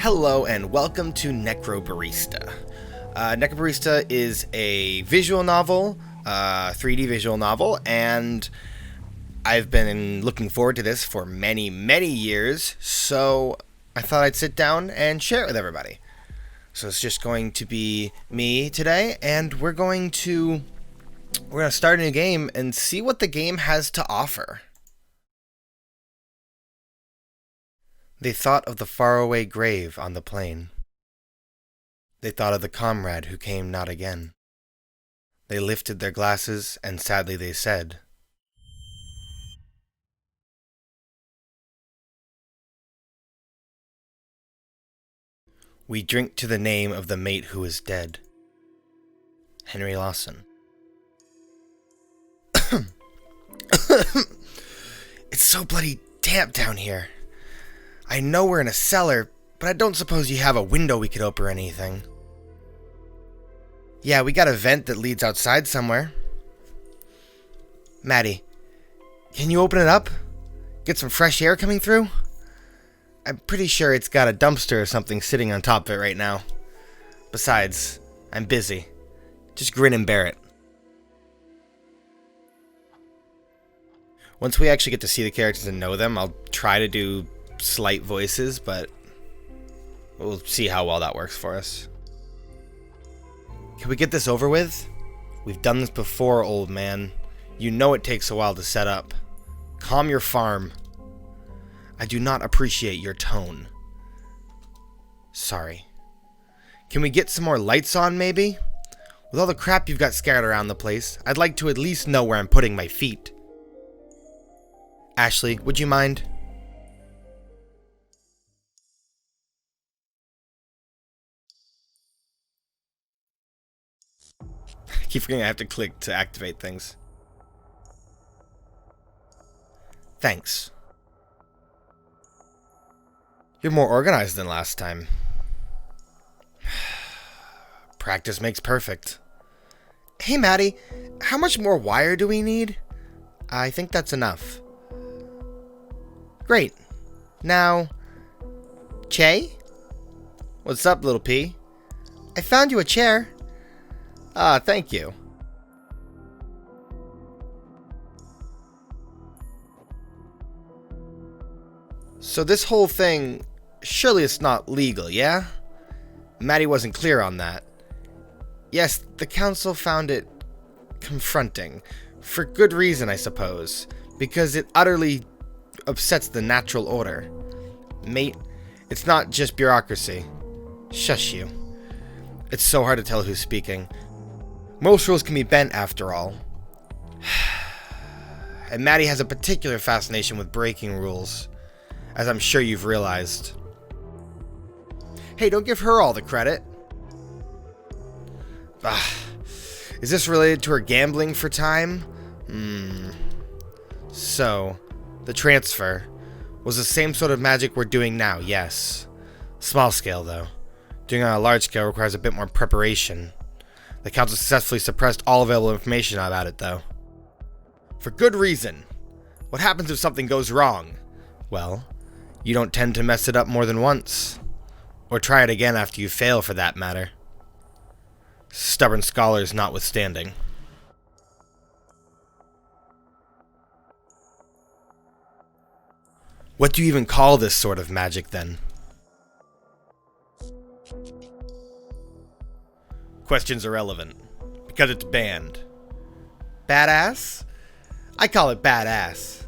Hello and welcome to Necrobarista. Necrobarista is a visual novel, 3D visual novel, and I've been looking forward to this for many, many years, so I thought I'd sit down and share it with everybody. So it's just going to be me today, and we're going to start a new game and see what the game has to offer. They thought of the faraway grave on the plain. They thought of the comrade who came not again. They lifted their glasses, and sadly they said, "We drink to the name of the mate who is dead." Henry Lawson. It's so bloody damp down here. I know we're in a cellar, but I don't suppose you have a window we could open or anything. Yeah, we got a vent that leads outside somewhere. Maddy, can you open it up? Get some fresh air coming through? I'm pretty sure it's got a dumpster or something sitting on top of it right now. Besides, I'm busy. Just grin and bear it. Once we actually get to see the characters and know them, I'll try to do slight voices, but we'll see how well that works for us. Can we get this over with? We've done this before, old man. You know it takes a while to set up. Calm your farm. I do not appreciate your tone. Sorry. Can we get some more lights on, maybe? With all the crap you've got scattered around the place, I'd like to at least know where I'm putting my feet. Ashley, would you mind? I keep forgetting I have to click to activate things. Thanks. You're more organized than last time. Practice makes perfect. Hey, Maddy, how much more wire do we need? I think that's enough. Great. Now, Chay? What's up, little P? I found you a chair. Ah, thank you. So this whole thing, surely it's not legal, yeah? Maddy wasn't clear on that. Yes, the council found it confronting. For good reason, I suppose. Because it utterly upsets the natural order. Mate, it's not just bureaucracy. Shush you. It's so hard to tell who's speaking. Most rules can be bent, after all. And Maddy has a particular fascination with breaking rules, as I'm sure you've realized. Hey, don't give her all the credit. Is this related to her gambling for time? So, the transfer was the same sort of magic we're doing now, yes. Small scale, though. Doing it on a large scale requires a bit more preparation. The council successfully suppressed all available information about it, though. For good reason. What happens if something goes wrong? Well, you don't tend to mess it up more than once. Or try it again after you fail, for that matter. Stubborn scholars notwithstanding. What do you even call this sort of magic, then? Question's irrelevant, because it's banned. Badass? I call it badass.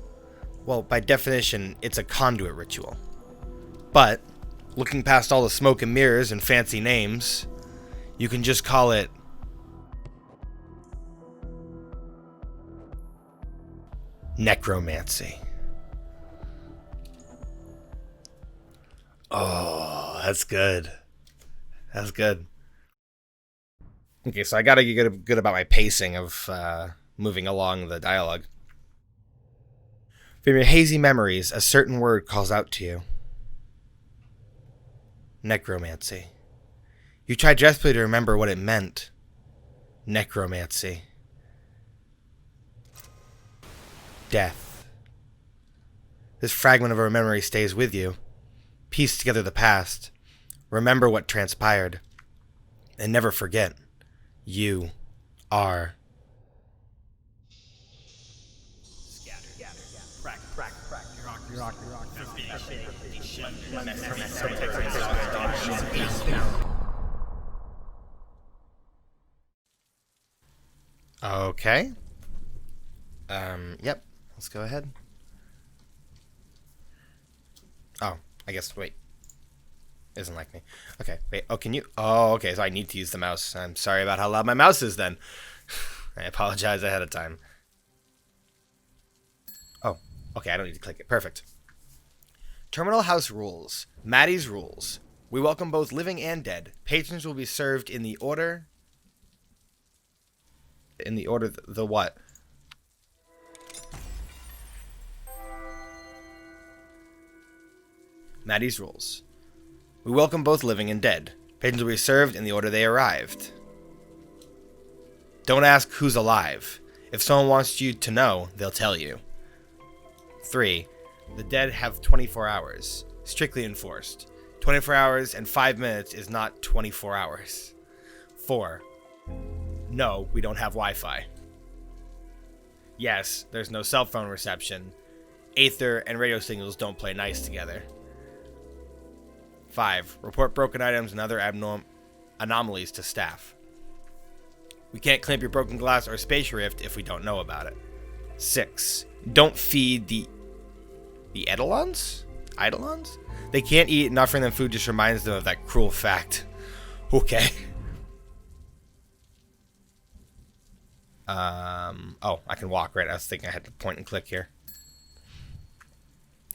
Well, by definition, it's a conduit ritual. But, looking past all the smoke and mirrors and fancy names, you can just call it necromancy. Oh, that's good. That's good. Okay, so I gotta get good about my pacing of moving along the dialogue. From your hazy memories, a certain word calls out to you. Necromancy. You tried desperately to remember what it meant. Necromancy. Death. This fragment of our memory stays with you. Piece together the past. Remember what transpired. And never forget, you are... Okay. Yep. Let's go ahead. Oh, I guess, wait. Isn't like me. Okay, wait. Oh, can you? Oh, okay, so I need to use the mouse. I'm sorry about how loud my mouse is then. I apologize ahead of time. Oh, okay, I don't need to click it. Perfect. Terminal House rules. Maddy's rules. We welcome both living and dead. Patrons will be served in the order... In the order... The what? Maddy's rules. We welcome both living and dead. Patrons will be served in the order they arrived. Don't ask who's alive. If someone wants you to know, they'll tell you. 3. The dead have 24 hours. Strictly enforced. 24 hours and 5 minutes is not 24 hours. 4. No, we don't have Wi-Fi. Yes, there's no cell phone reception. Aether and radio signals don't play nice together. 5. Report broken items and other anomalies to staff. We can't clamp your broken glass or space rift if we don't know about it. 6. Don't feed the Eidolons? Eidolons? They can't eat, and offering them food just reminds them of that cruel fact. Okay. Oh, I can walk, right? I was thinking I had to point and click here.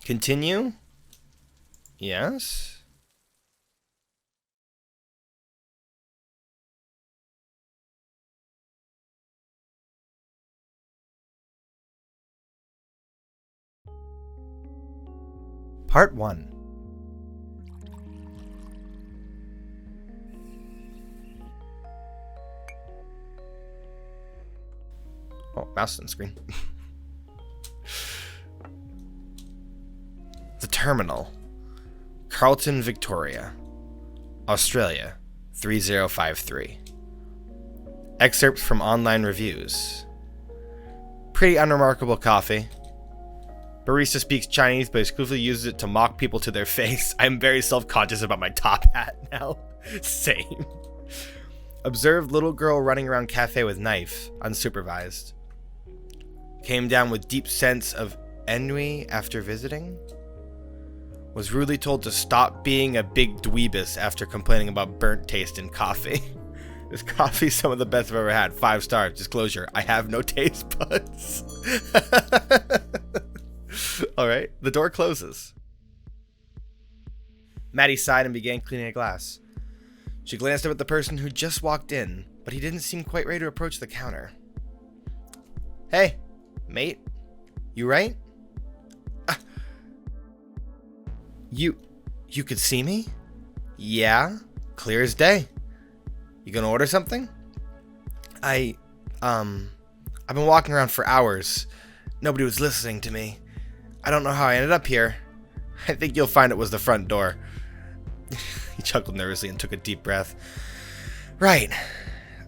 Continue? Yes. Part 1. Oh, mouse on screen. The Terminal. Carlton, Victoria. Australia, 3053. Excerpts from online reviews. Pretty unremarkable coffee. Barista speaks Chinese, but exclusively uses it to mock people to their face. I'm very self-conscious about my top hat now. Same. Observed little girl running around cafe with knife, unsupervised. Came down with deep sense of ennui after visiting. Was rudely told to stop being a big dweebus after complaining about burnt taste in coffee. This coffee's some of the best I've ever had. 5 stars. Disclosure, I have no taste buds. Alright, the door closes. Maddy sighed and began cleaning a glass. She glanced up at the person who just walked in, but he didn't seem quite ready to approach the counter. Hey, mate. You right? You could see me? Yeah, clear as day. You gonna order something? I've been walking around for hours. Nobody was listening to me. I don't know how I ended up here. I think you'll find it was the front door. He chuckled nervously and took a deep breath. Right.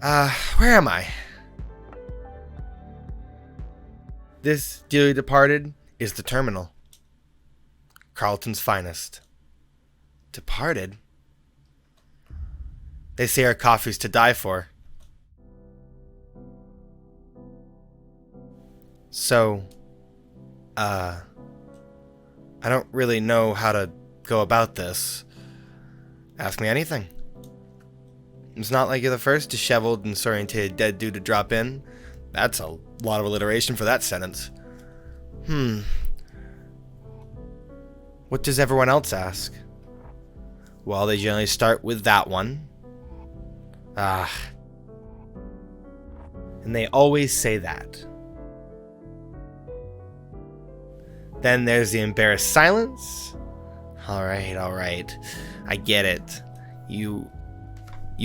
Where am I? This dearly departed is the Terminal. Carlton's finest. Departed? They say our coffee's to die for. So, I don't really know how to go about this. Ask me anything. It's not like you're the first disheveled and disoriented dead dude to drop in. That's a lot of alliteration for that sentence. What does everyone else ask? Well, they generally start with that one. And they always say that. Then there's the embarrassed silence. Alright. I get it. You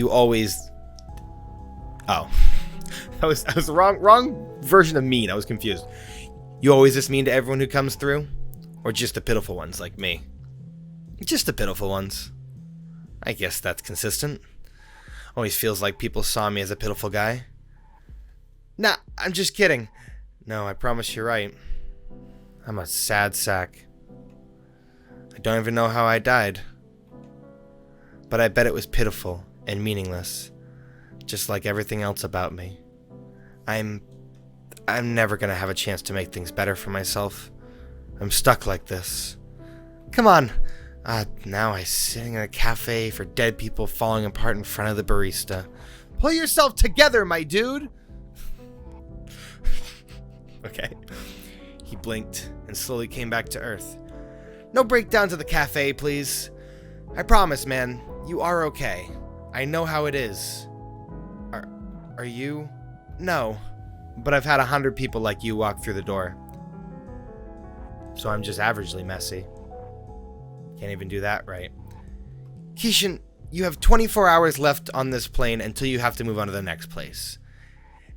always... Oh. I was the wrong version of mean. I was confused. You always just mean to everyone who comes through? Or just the pitiful ones like me? Just the pitiful ones. I guess that's consistent. Always feels like people saw me as a pitiful guy. Nah, I'm just kidding. No, I promise you're right. I'm a sad sack. I don't even know how I died. But I bet it was pitiful and meaningless, just like everything else about me. I'm never gonna have a chance to make things better for myself. I'm stuck like this. Come on. Now I'm sitting in a cafe for dead people falling apart in front of the barista. Pull yourself together, my dude! Okay. He blinked and slowly came back to Earth. No breakdowns at the cafe, please. I promise, man. You are okay. I know how it is. Are you? No. But I've had 100 people like you walk through the door. So I'm just averagely messy. Can't even do that right. Kishan, you have 24 hours left on this plane until you have to move on to the next place.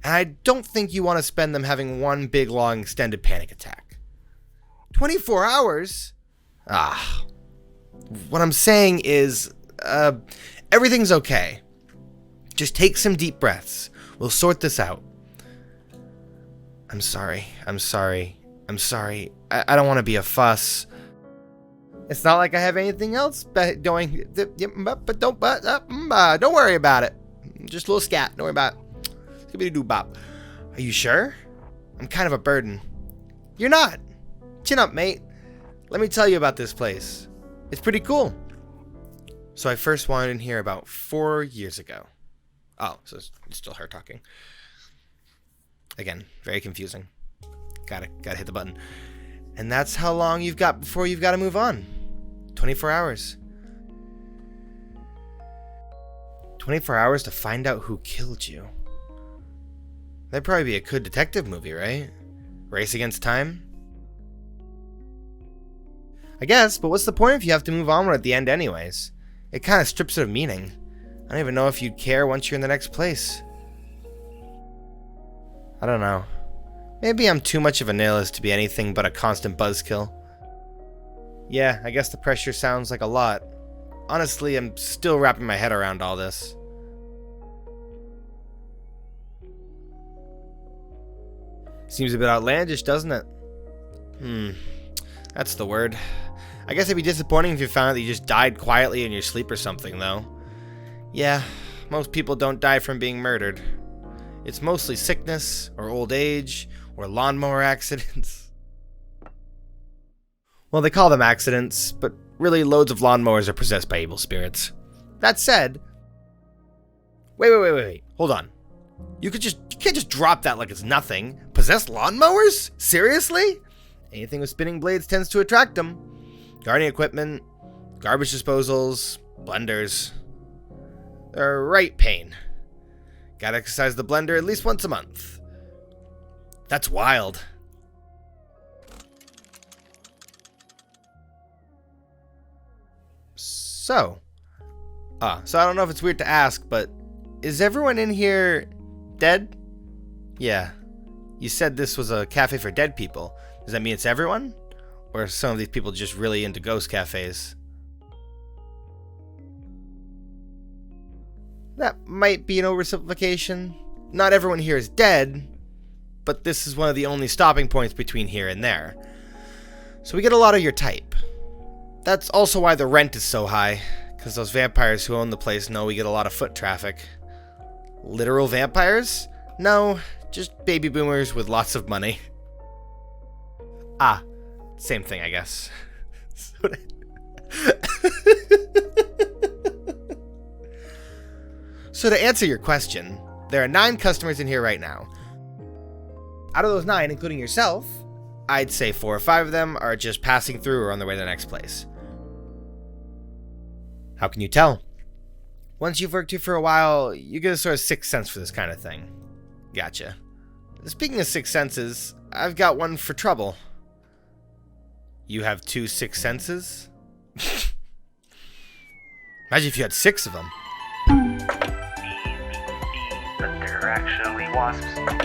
And I don't think you want to spend them having one big, long, extended panic attack. 24 hours? What I'm saying is, everything's okay. Just take some deep breaths. We'll sort this out. I'm sorry. I don't want to be a fuss. It's not like I have anything else doing, but don't worry about it. Just a little scat. Don't worry about it. Skibbity-doo-bop. Are you sure? I'm kind of a burden. You're not. Chin up, mate. Let me tell you about this place. It's pretty cool. So I first wandered in here about 4 years ago. Oh, so it's still her talking. Again, very confusing. Gotta hit the button. And that's how long you've got before you've got to move on. 24 hours. 24 hours to find out who killed you. That'd probably be a good detective movie, right? Race against time? I guess, but what's the point if you have to move onward at the end anyways? It kind of strips it of meaning. I don't even know if you'd care once you're in the next place. I don't know. Maybe I'm too much of a nihilist to be anything but a constant buzzkill. Yeah, I guess the pressure sounds like a lot. Honestly, I'm still wrapping my head around all this. Seems a bit outlandish, doesn't it? That's the word. I guess it'd be disappointing if you found out that you just died quietly in your sleep or something, though. Yeah, most people don't die from being murdered. It's mostly sickness, or old age, or lawnmower accidents. Well, they call them accidents, but really loads of lawnmowers are possessed by evil spirits. That said... Wait. Hold on. You can't just drop that like it's nothing. Possessed lawnmowers? Seriously? Anything with spinning blades tends to attract them. Gardening equipment, garbage disposals, blenders. They're a right pain. Gotta exercise the blender at least once a month. That's wild. So I don't know if it's weird to ask, but is everyone in here dead? Yeah. You said this was a cafe for dead people. Does that mean it's everyone? Or are some of these people just really into ghost cafes? That might be an oversimplification. Not everyone here is dead, but this is one of the only stopping points between here and there. So we get a lot of your type. That's also why the rent is so high, because those vampires who own the place know we get a lot of foot traffic. Literal vampires? No, just baby boomers with lots of money. Same thing, I guess. So to answer your question, there are 9 customers in here right now. Out of those 9, including yourself, I'd say 4 or 5 of them are just passing through or on their way to the next place. How can you tell? Once you've worked here for a while, you get a sort of sixth sense for this kind of thing. Gotcha. Speaking of sixth senses, I've got one for trouble. You have 2 sixth senses? Imagine if you had 6 of them. But they're actually wasps.